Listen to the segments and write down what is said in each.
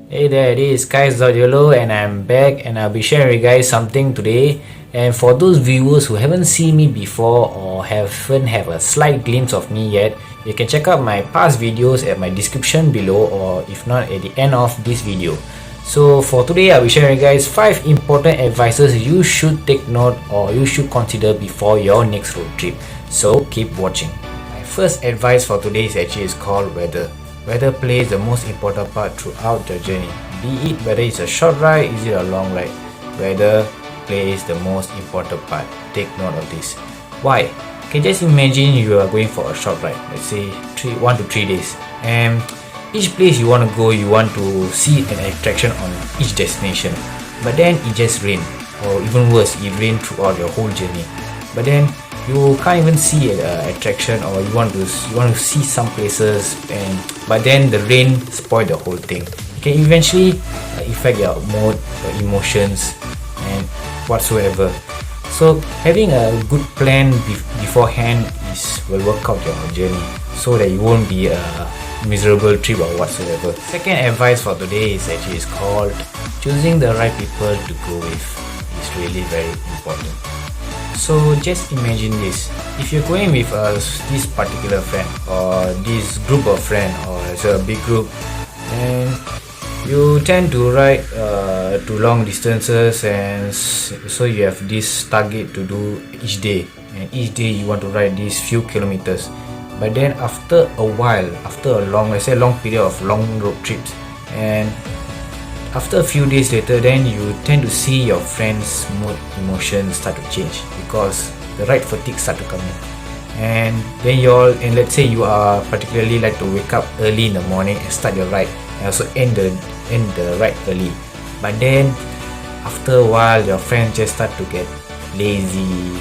Hey there, it is Skies.yolo and I'm back and I'll be sharing with you guys something today. And for those viewers who haven't seen me before or haven't have a slight glimpse of me yet, you can check out my past videos at my description below, or if not at the end of this video. So for today, I'll be sharing with you guys 5 important advices you should take note or you should consider before your next road trip. So keep watching. My first advice for today is called weather. Weather plays the most important part throughout your journey. Be it whether it's a short ride, is it a long ride, weather plays the most important part. Take note of this. Why? Okay, just imagine you are going for a short ride, let's say 1 to 3 days, and each place you want to go, you want to see an attraction on each destination, but then it just rained, or even worse, it rained throughout your whole journey. But then you can't even see an attraction, or you want to see some places, but then the rain spoiled the whole thing. It can eventually affect your mood, your emotions, and whatsoever. So having a good plan beforehand will work out your journey, so that you won't be a miserable trip or whatsoever. Second advice for today is called choosing the right people to go with. Is really very important. So just imagine this: if you're going with this particular friend or this group of friends, or it's a big group, and you tend to ride to long distances, and so you have this target to do each day, and each day you want to ride these few kilometers. But then after a while, after a long, let's say long period of long road trips, and after a few days later, then you tend to see your friends' mood, emotions start to change, because the ride fatigue start to come in. And then let's say you are particularly like to wake up early in the morning and start your ride, and also end the ride early. But then after a while, your friends just start to get lazy,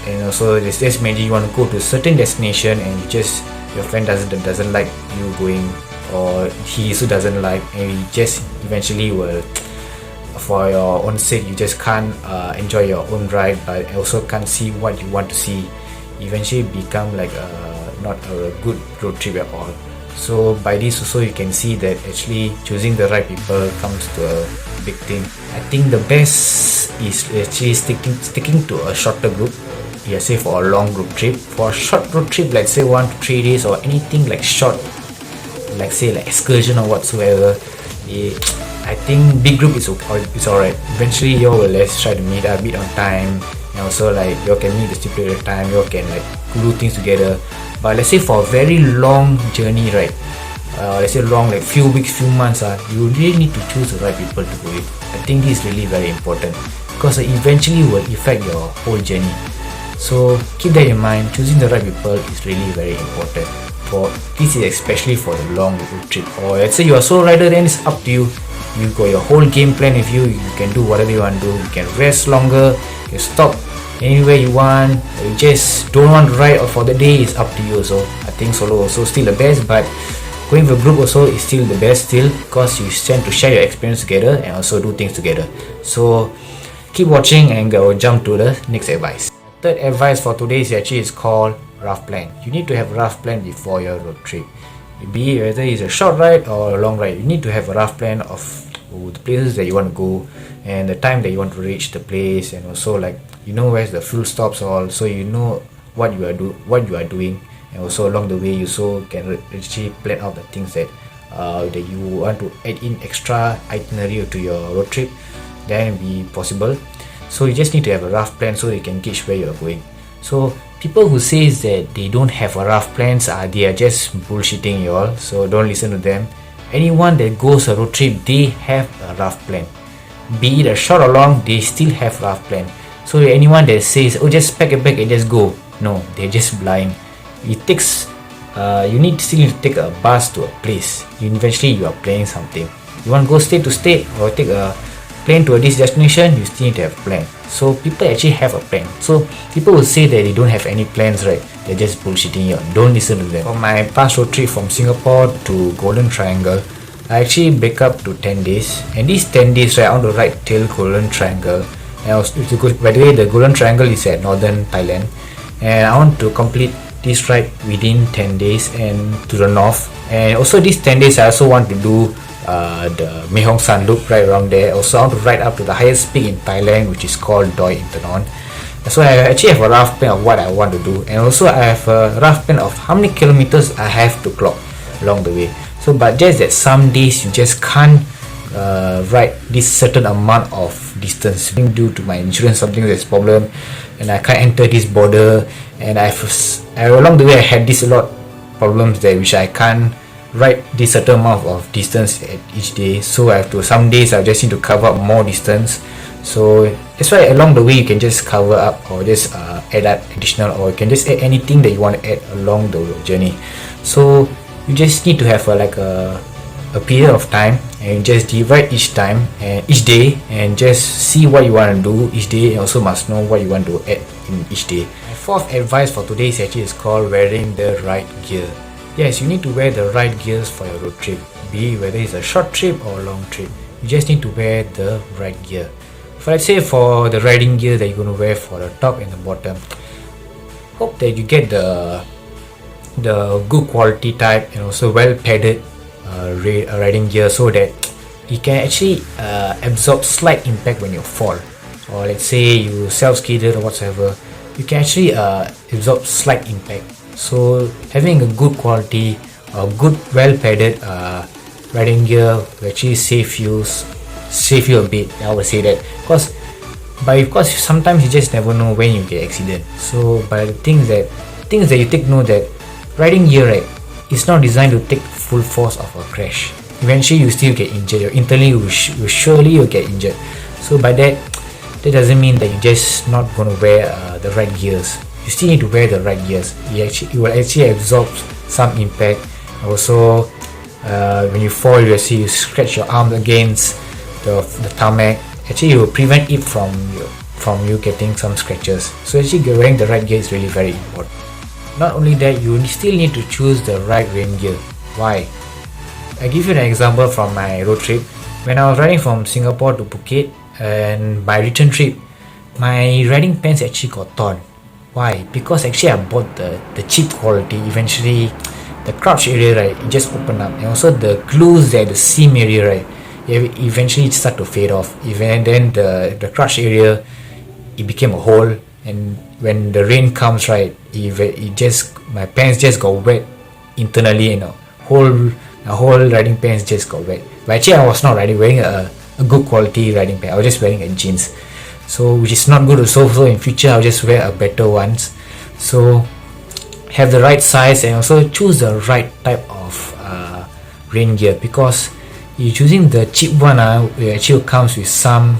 and also just imagine you want to go to a certain destination, and your friend doesn't like you going, or he also doesn't like, and you just eventually will, for your own sake, you just can't enjoy your own ride, but also can't see what you want to see. Eventually become like not a good road trip at all. So by this also you can see that actually choosing the right people comes to a big thing. I think the best is actually sticking to a shorter group. Let's say for a long group trip, for a short road trip, let's say 1 to 3 days or anything like short, like say like excursion or whatsoever, I think big group is alright. Eventually you will try to meet on time, and also like you can meet the stipulated time, you can like do things together. But let's say for a very long journey, right, let's say long, like few weeks, few months, you really need to choose the right people to go with. I think this is really very important, because it eventually will affect your whole journey. So keep that in mind. Choosing the right people is really very important. This is especially for the long road trip, or let's say you are solo rider, then it's up to you. You got your whole game plan with you. You can do whatever you want to do. You can rest longer, you can stop anywhere you want, or you just don't want to ride for the day. It's up to you. So I think solo also still the best, but going with a group also is still the best still, because you tend to share your experience together and also do things together. So keep watching and go jump to the next advice. Third advice for today is called rough plan. You need to have a rough plan before your road trip. Be it whether it's a short ride or a long ride, you need to have a rough plan of the places that you want to go, and the time that you want to reach the place, and also like where's the fuel stops all, so you know what you are doing, and also along the way you can actually plan out the things that you want to add in extra itinerary to your road trip. Then be possible. So you just need to have a rough plan so you can gauge where you are going. So people who says that they don't have a rough plans, they are just bullshitting you all. So don't listen to them. Anyone that goes a road trip, they have a rough plan. Be it a short or long, they still have rough plan. So anyone that says, oh, just pack a bag and just go, no, they're just blind. It takes you need to take a bus to a place. Eventually you are planning something. You want to go state to state, or take a plane to this destination, you still need to have a plan. So people actually have a plan. So people will say that they don't have any plans, right? They're just bullshitting you. Don't listen to them. For my past road trip from Singapore to Golden Triangle, I actually break up to 10 days, and these 10 days, right, I want to ride till Golden Triangle. And by the way, the Golden Triangle is at northern Thailand, and I want to complete this ride within 10 days and to the north. And also these 10 days I also want to do the Mae Hong San loop right around there. Also, I want to ride up to the highest peak in Thailand, which is called Doi Intanon. So I actually have a rough plan of what I want to do, and also I have a rough plan of how many kilometers I have to clock along the way. So but just that some days you just can't ride this certain amount of distance due to my insurance, something that's problem, and I can't enter this border, and along the way I had this a lot problems there which I can't ride this certain amount of distance at each day. So I have to, some days I just need to cover up more distance. So that's why along the way you can just cover up or just add up additional, or you can just add anything that you want to add along the journey. So you just need to have a period of time and just divide each time and each day and just see what you want to do each day, and also must know what you want to add in each day. My fourth advice for today is actually called wearing the right gear. Yes, you need to wear the right gears for your road trip, be it whether it's a short trip or a long trip. You just need to wear the right gear. For let's say for the riding gear that you're going to wear for the top and the bottom, hope that you get the good quality type and also well padded riding gear, so that it can actually absorb slight impact when you fall, or let's say you self-skidded or whatsoever, you can actually absorb slight impact. So having a good quality good well padded riding gear will actually save you a bit, I would say that, because sometimes you just never know when you get accident. So but the things that you take note that riding gear, right, it's not designed to take full force of a crash. Eventually you still get injured, internally you surely will get injured. So by that doesn't mean that you're just not going to wear the right gears. You still need to wear the right gears. It will actually absorb some impact. Also when you fall, you see you scratch your arm against the tarmac, actually you will prevent it from you getting some scratches. So actually wearing the right gear is really very important. Not only that, you still need to choose the right rain gear. Why? I give you an example from my road trip. When I was riding from Singapore to Phuket, and my return trip, my riding pants actually got torn. Why? Because actually I bought the cheap quality. Eventually the crotch area, right, it just opened up, and also the glues there, the seam area, right, eventually it started to fade off. Even then the crotch area, it became a hole, and when the rain comes, right, my pants just got wet internally, the whole riding pants just got wet. But actually I was not wearing a good quality riding pants. I was just wearing a jeans, so which is not good. So in future I'll just wear a better ones. So have the right size and also choose the right type of rain gear, because you choosing the cheap one it actually comes with some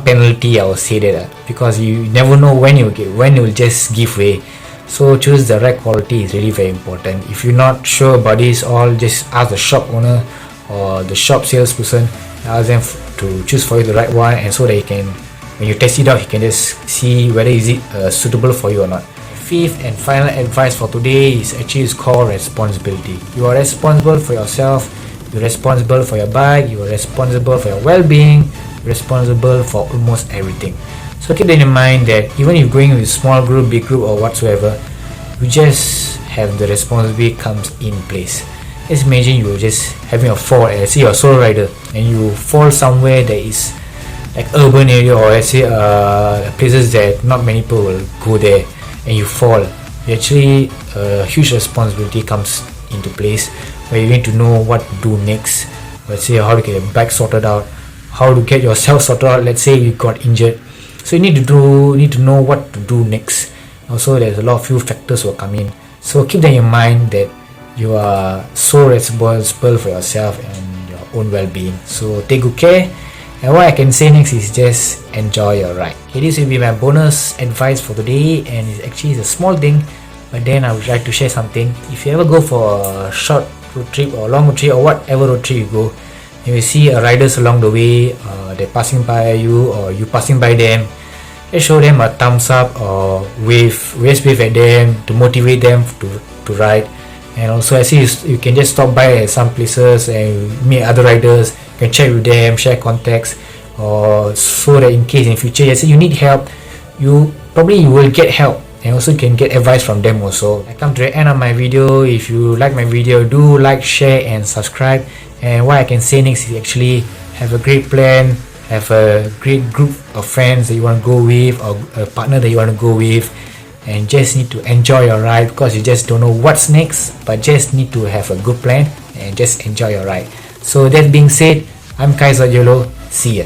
penalty, I will say that, because you never know when it will just give way. So choose the right quality is really very important. If you're not sure about this, all just ask the shop owner or the shop salesperson, ask them to choose for you the right one, and so that you can, when you test it out, you can just see whether is it suitable for you or not. Fifth and final advice for today is called responsibility. You are responsible for yourself, you're responsible for your bike, you are responsible for your well-being, responsible for almost everything. So keep that in mind, that even if going with small group, big group or whatsoever, you just have the responsibility comes in place. Just imagine you just having a fall, let's say you're a solo rider and you fall somewhere that is like urban area, or let's say places that not many people will go there, and you fall. Actually a huge responsibility comes into place, where you need to know what to do next. Let's say how to get a bike sorted out, how to get yourself sorted out. Let's say you got injured, so you need to know what to do next. Also there's a lot of few factors will come in, so keep that in mind, that you are so responsible for yourself and your own well-being. So take good care, and what I can say next is just enjoy your ride. Okay, this will be my bonus advice for today, and it's actually a small thing, but then I would like to share something. If you ever go for a short road trip or long road trip or whatever road trip you go, you will see riders along the way, they're passing by you or you passing by them, just show them a thumbs up or wave at them to motivate them to ride. And also I see you can just stop by at some places and meet other riders, you can chat with them, share contacts, or so that in case in future you need help, you will get help, and also you can get advice from them also. I come to the end of my video. If you like my video, do like, share and subscribe, And what I can say next is actually have a great plan, have a great group of friends that you want to go with, or a partner that you want to go with, and just need to enjoy your ride, because you just don't know what's next, but just need to have a good plan and just enjoy your ride. So that being said, I'm Kaiser Yolo. See ya.